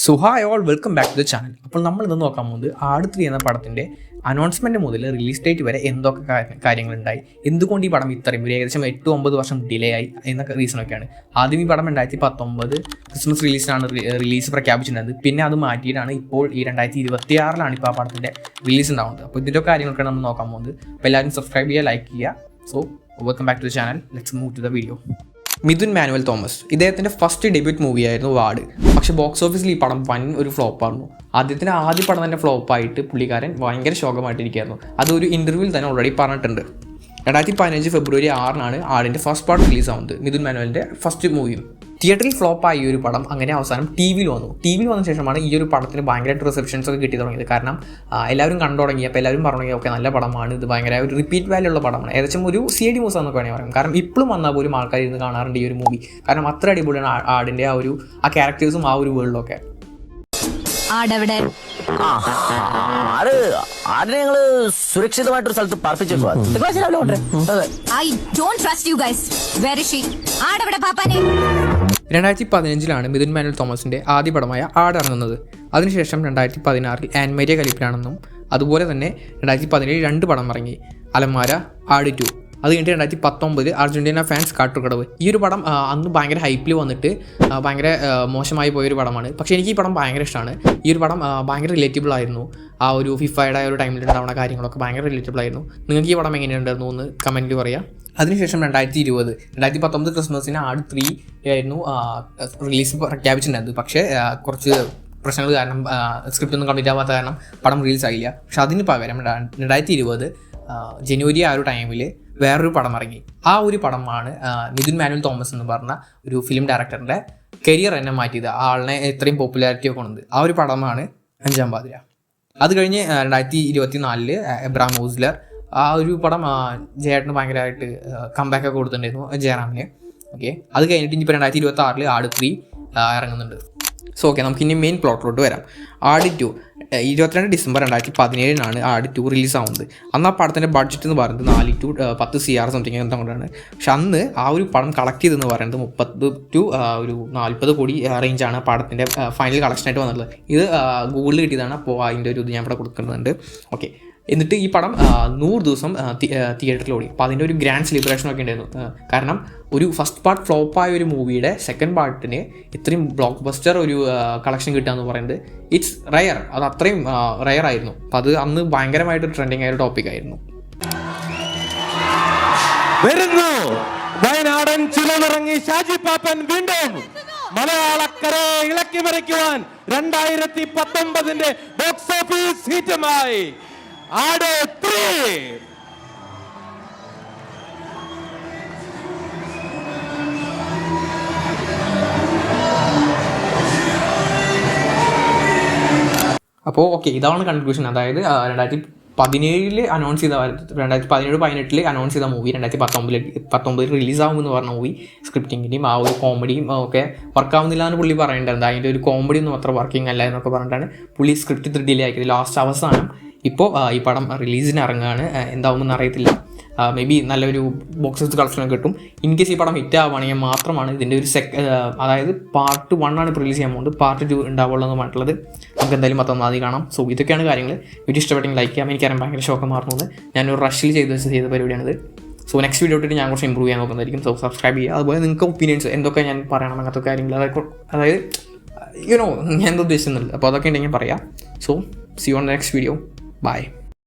So hi all, welcome back to the channel. അപ്പോൾ നമ്മൾ ഇന്ന് നോക്കാൻ പോകുന്നത് ആട് 3 എന്ന പടത്തിൻ്റെ അനൗൺസ്മെൻറ്റ് മുതൽ റിലീസ് ഡേറ്റ് വരെ എന്തൊക്കെ കാര്യങ്ങളുണ്ടായി, എന്തുകൊണ്ട് ഈ പടം ഇത്രയും ഒരു ഏകദേശം 8-9 വർഷം ഡിലേ ആയി എന്നൊക്കെ റീസണൊക്കെയാണ്. ആദ്യം ഈ പടം 2019 ക്രിസ്മസ് റിലീസിനാണ് റിലീസ് പ്രഖ്യാപിച്ചിട്ടുണ്ടായത്. പിന്നെ അത് മാറ്റിയിട്ടാണ് ഇപ്പോൾ ഈ 2026 ഇപ്പോൾ ആ പടത്തിൻ്റെ റിലീസ് ഉണ്ടാവുന്നത്. അപ്പോൾ ഇതിൻ്റെ കാര്യങ്ങളൊക്കെയാണ് നമ്മൾ നോക്കാൻ പോകുന്നത്. അപ്പോൾ എല്ലാവരും സബ്സ്ക്രൈബ് ചെയ്യുക, ലൈക്ക് ചെയ്യുക. So welcome back to the channel. Let's move to the video. Mithun Manuel Thomas ഇദ്ദേഹത്തിൻ്റെ ഫസ്റ്റ് ഡെബ്യൂട്ട് മൂവിയായിരുന്നു വാർഡ്. പക്ഷേ ബോക്സ് ഓഫീസിൽ ഈ പടം വൻ ഒരു ഫ്ലോപ്പായിരുന്നു. ആദ്യ പടം തന്നെ ഫ്ലോപ്പായിട്ട് പുള്ളിക്കാരൻ ഭയങ്കര ശോകമായിട്ടിരിക്കുകയായിരുന്നു. അതൊരു ഇൻ്റർവ്യൂവിൽ തന്നെ ഓൾറെഡി പറഞ്ഞിട്ടുണ്ട്. 2015 ഫെബ്രുവരി 6 ആടിൻ്റെ ഫസ്റ്റ് പാർട്ട് റിലീസാവുന്നത്, മിഥുൻ മാനുവലിൻ്റെ ഫസ്റ്റ് മൂവിയും. തിയേറ്ററിൽ ഫ്ലോപ്പായ ഈ ഒരു പടം അങ്ങനെ അവസാനം ടി വിയിൽ വന്ന ശേഷമാണ് ഈ ഒരു പടത്തിന് ഭയങ്കരമായിട്ട് റിസപ്ഷൻസ് ഒക്കെ കിട്ടി തുടങ്ങിയത്. കാരണം എല്ലാവരും കണ്ടു തുടങ്ങി. അപ്പോൾ എല്ലാവരും പറഞ്ഞു ഓക്കെ നല്ല പടമാണ്, ഇത് ഭയങ്കര ഒരു റിപ്പീറ്റ് വാല്യൂ ഉള്ള പടമാണ്, ഏകദേശം ഒരു CID മൂസ എന്നൊക്കെ വേണമെങ്കിൽ പറയാം. കാരണം ഇപ്പോഴും വന്നാൽ പോലും ആൾക്കാർ ഇരുന്ന് കാണാറുണ്ട് ഈ ഒരു മൂവി. കാരണം അത്ര അടിപൊളിയാണ് ആടിൻ്റെ ആ ക്യാരക്ടേഴ്സും ആ ഒരു വേൾഡിലൊക്കെ. സുരക്ഷിതമായിട്ടൊരു സ്ഥലത്ത് പാർപ്പിച്ചു. 2015 മിഥുൻ മാനുവൽ തോമസിൻ്റെ ആദ്യ പടമായ ആട് ഇറങ്ങുന്നത്. അതിനുശേഷം 2016 ആൻമേരിയ കലിപ്പിലാണെന്നും അതുപോലെ തന്നെ 2017 2 പടം ഇറങ്ങി, അലമാര, ആട് 2. അത് കഴിഞ്ഞിട്ട് 2019 അർജന്റീന ഫാൻസ് കാട്ടുകടവ്. ഈ ഒരു പടം അന്ന് ഭയങ്കര ഹൈപ്പിൽ വന്നിട്ട് ഭയങ്കര മോശമായി പോയൊരു പടമാണ്. പക്ഷേ എനിക്ക് ഈ പടം ഭയങ്കര ഇഷ്ടമാണ്. ഈ ഒരു പടം ഭയങ്കര റിലേറ്റബിൾ ആയിരുന്നു. ആ ഒരു ഫിഫയുടെ ഒരു ടൈമിൽ ഉണ്ടാവുന്ന കാര്യങ്ങളൊക്കെ ഭയങ്കര റിലേറ്റബിൾ ആയിരുന്നു. നിങ്ങൾക്ക് ഈ പടം എങ്ങനെയുണ്ടായിരുന്നു എന്ന് കമൻറ്റിൽ പറയാം. അതിനുശേഷം 2019 ക്രിസ്മസിന് ആട് 3 ആയിരുന്നു റിലീസ് പ്രഖ്യാപിച്ചിട്ടുണ്ടായത്. പക്ഷേ കുറച്ച് പ്രശ്നങ്ങൾ കാരണം സ്ക്രിപ്റ്റ് ഒന്നും കംപ്ലീറ്റ് ആവാത്ത കാരണം പടം റിലീസ് ആയില്ല. പക്ഷെ അതിന് പകരം 2020 ജനുവരി ആ ഒരു ടൈമിൽ വേറൊരു പടം ഇറങ്ങി. ആ ഒരു പടമാണ് മിഥുൻ മാനുവൽ തോമസ് എന്ന് പറഞ്ഞ ഒരു ഫിലിം ഡയറക്ടറിൻ്റെ കരിയർ എന്നെ മാറ്റിയത്, ആളിനെ ഇത്രയും പോപ്പുലാരിറ്റി ഒക്കെ കൊണ്ടത്. ആ ഒരു പടമാണ് അഞ്ചാം പാതിര. അത് കഴിഞ്ഞ് 2024 എബ്രാം ഓസ്ലർ. ആ ഒരു പടം ജയേട്ടന് ഭയങ്കരമായിട്ട് കംബാക്ക് ഒക്കെ കൊടുത്തിട്ടുണ്ടായിരുന്നു, ജയറാമിന്. ഓക്കെ, അത് കഴിഞ്ഞിട്ട് ഇനിയിപ്പോൾ 2026 ആട് 3 ഇറങ്ങുന്നുണ്ട്. സോ ഓക്കെ, നമുക്ക് ഇനി മെയിൻ പ്ലോട്ടിലോട്ട് വരാം. ആട് 2 22 ഡിസംബർ 2017 ആട് 2 റിലീസാവുന്നത്. അന്ന് ആ പടത്തിൻ്റെ ബഡ്ജറ്റ് എന്ന് പറയുന്നത് 4 to 10 CR സംതിങ് എന്താ കൊണ്ടാണ്. പക്ഷെ അന്ന് ആ ഒരു പടം കളക്ട് ചെയ്തെന്ന് പറയുന്നത് 30 to 40 കോടി റേഞ്ചാണ് പടത്തിൻ്റെ ഫൈനൽ കളക്ഷനായിട്ട് വന്നിട്ടുള്ളത്. ഇത് ഗൂഗിളിൽ കിട്ടിയതാണ്. അപ്പോൾ അതിൻ്റെ ഒരു ഇത് ഞാൻ ഇവിടെ കൊടുക്കുന്നുണ്ട്. ഓക്കെ, എന്നിട്ട് ഈ പടം 100 ദിവസം തിയേറ്ററിൽ ഓടി. അപ്പോൾ അതിൻ്റെ ഒരു ഗ്രാൻഡ് സെലിബ്രേഷനൊക്കെ ഉണ്ടായിരുന്നു. കാരണം ഒരു ഫസ്റ്റ് പാർട്ട് ഫ്ലോപ്പായ ഒരു മൂവിയുടെ സെക്കൻഡ് പാർട്ടിന് ഇത്രയും ബ്ലോക്ക് ബസ്റ്റർ ഒരു കളക്ഷൻ കിട്ടുക എന്ന് പറയുന്നത് ഇറ്റ്സ് റയർ. അത് അത്രയും റയർ ആയിരുന്നു. അപ്പോൾ അത് അന്ന് ഭയങ്കരമായിട്ട് ട്രെൻഡിങ് ആയ ഒരു ടോപ്പിക്കായിരുന്നു. വയനാടൻ ചുലമിറങ്ങി ഷാജി പാപ്പൻ വീണ്ടും മലയാളക്കരയെ ഇളക്കി മറിക്കുവാൻ 2019 ബോക്സ് ഓഫീസ് ഹിറ്റുമായി ആട് 3. അപ്പോൾ ഓക്കെ, ഇതാണ് കൺക്ലൂഷൻ. അതായത് 2017 അനൗൺസ് ചെയ്ത 2017-18 അനൗൺസ് ചെയ്ത മൂവി 2019 റിലീസാവുമെന്ന് പറഞ്ഞ മൂവി സ്ക്രിപ്റ്റിങ്ങിൻ്റെയും ആ ഒരു കോമഡിയും ഒക്കെ വർക്കാവുന്നില്ല എന്ന് പുള്ളി പറയേണ്ടത്. അതിൻ്റെ ഒരു കോമഡി ഒന്നും അത്ര വർക്കിംഗ് അല്ല എന്നൊക്കെ പറഞ്ഞിട്ടാണ് പുള്ളി സ്ക്രിപ്റ്റ് ഡിലേ ആക്കിയത്. ലാസ്റ്റ് അവസാനം ഇപ്പോൾ ഈ പടം റിലീസിന് ഇറങ്ങുകയാണ്. എന്താവുമെന്ന് അറിയത്തില്ല. മേ ബി നല്ലൊരു ബോക്സ് ഓഫീസ് കളക്ഷനൊക്കെ കിട്ടും. ഇൻ കേസ് ഈ പടം ഹിറ്റ് ആവുകയാണെങ്കിൽ മാത്രമാണ് ഇതിൻ്റെ ഒരു അതായത് പാർട്ട് 1 ഇപ്പോൾ റിലീസ് ചെയ്യാൻ പോകുന്നത്. പാർട്ട് 2 ഉണ്ടാവുള്ളൂ എന്ന് പറഞ്ഞിട്ടുള്ളത്. നമുക്ക് എന്തായാലും 19 കാണാം. സോ ഇതൊക്കെയാണ് കാര്യങ്ങൾ. വീഡിയോ ഇഷ്ടപ്പെട്ടെങ്കിൽ ലൈക്ക് ചെയ്യാം. എനിക്കറിയാം ഭയങ്കര ശോകം മാറുന്നത്, ഞാനൊരു റഷിൽ ചെയ്ത പരിപാടിയാണിത്. സോ നെക്സ്റ്റ് വീഡിയോ ഇട്ടിട്ട് ഞാൻ കുറച്ച് ഇമ്പ്രൂവ് ചെയ്യാൻ നോക്കുന്നതായിരിക്കും. സോ സബ്സ്ക്രൈബ് ചെയ്യുക. അതുപോലെ നിങ്ങൾക്ക് ഒപ്പീനിയൻസ് എന്തൊക്കെ ഞാൻ പറയണം അങ്ങനത്തെ കാര്യങ്ങൾ, അതായത് ഞാൻ എന്താ ഉദ്ദേശിക്കുന്നില്ല. അപ്പോൾ അതൊക്കെ ഉണ്ടെങ്കിൽ പറയാം. So see you on next video. Bye.